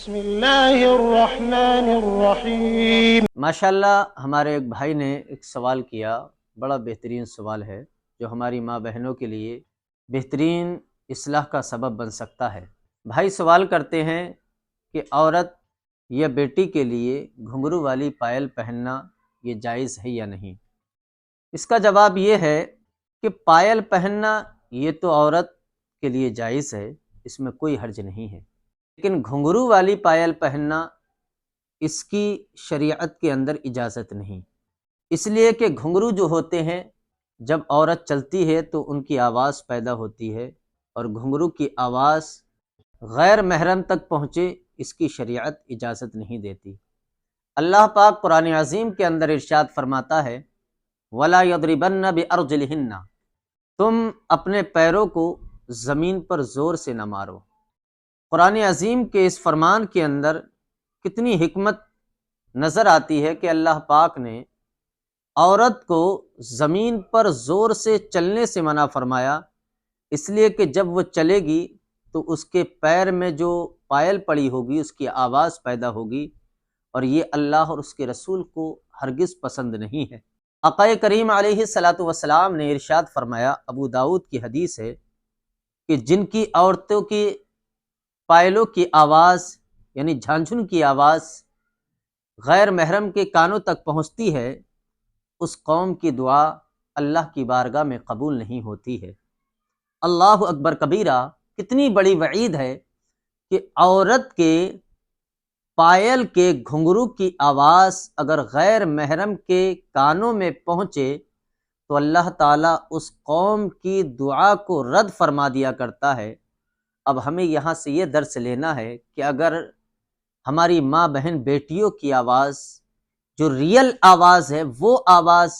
بسم اللہ الرحمن الرحیم۔ ماشاءاللہ ہمارے ایک بھائی نے ایک سوال کیا، بڑا بہترین سوال ہے جو ہماری ماں بہنوں کے لیے بہترین اصلاح کا سبب بن سکتا ہے۔ بھائی سوال کرتے ہیں کہ عورت یا بیٹی کے لیے گھنگرو والی پائل پہننا یہ جائز ہے یا نہیں؟ اس کا جواب یہ ہے کہ پائل پہننا یہ تو عورت کے لیے جائز ہے، اس میں کوئی حرج نہیں ہے، لیکن گھنگرو والی پائل پہننا اس کی شریعت کے اندر اجازت نہیں، اس لیے کہ گھنگرو جو ہوتے ہیں جب عورت چلتی ہے تو ان کی آواز پیدا ہوتی ہے، اور گھنگرو کی آواز غیر محرم تک پہنچے اس کی شریعت اجازت نہیں دیتی۔ اللہ پاک قرآن عظیم کے اندر ارشاد فرماتا ہے وَلَا يَضْرِبَنَّ بِأَرْجُلِهِنَّ، تم اپنے پیروں کو زمین پر زور سے نہ مارو۔ قرآن عظیم کے اس فرمان کے اندر کتنی حکمت نظر آتی ہے کہ اللہ پاک نے عورت کو زمین پر زور سے چلنے سے منع فرمایا، اس لیے کہ جب وہ چلے گی تو اس کے پیر میں جو پائل پڑی ہوگی اس کی آواز پیدا ہوگی، اور یہ اللہ اور اس کے رسول کو ہرگز پسند نہیں ہے۔ آقا کریم علیہ الصلاۃ والسلام نے ارشاد فرمایا، ابو داؤد کی حدیث ہے کہ جن کی عورتوں کی پائلوں کی آواز یعنی جھانجھن کی آواز غیر محرم کے کانوں تک پہنچتی ہے، اس قوم کی دعا اللہ کی بارگاہ میں قبول نہیں ہوتی ہے۔ اللہ اکبر کبیرہ، کتنی بڑی وعید ہے کہ عورت کے پائل کے گھنگرو کی آواز اگر غیر محرم کے کانوں میں پہنچے تو اللہ تعالیٰ اس قوم کی دعا کو رد فرما دیا کرتا ہے۔ اب ہمیں یہاں سے یہ درس لینا ہے کہ اگر ہماری ماں بہن بیٹیوں کی آواز جو ریئل آواز ہے، وہ آواز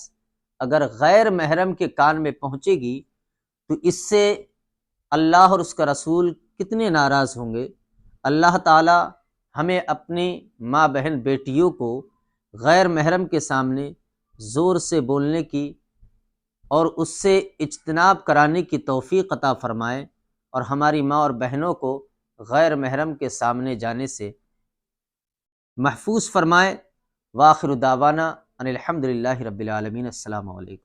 اگر غیر محرم کے کان میں پہنچے گی تو اس سے اللہ اور اس کا رسول کتنے ناراض ہوں گے۔ اللہ تعالی ہمیں اپنی ماں بہن بیٹیوں کو غیر محرم کے سامنے زور سے بولنے کی اور اس سے اجتناب کرانے کی توفیق عطا فرمائے، اور ہماری ماں اور بہنوں کو غیر محرم کے سامنے جانے سے محفوظ فرمائے۔ وآخر دعوانا ان الحمد للہ رب العالمین۔ السلام علیکم۔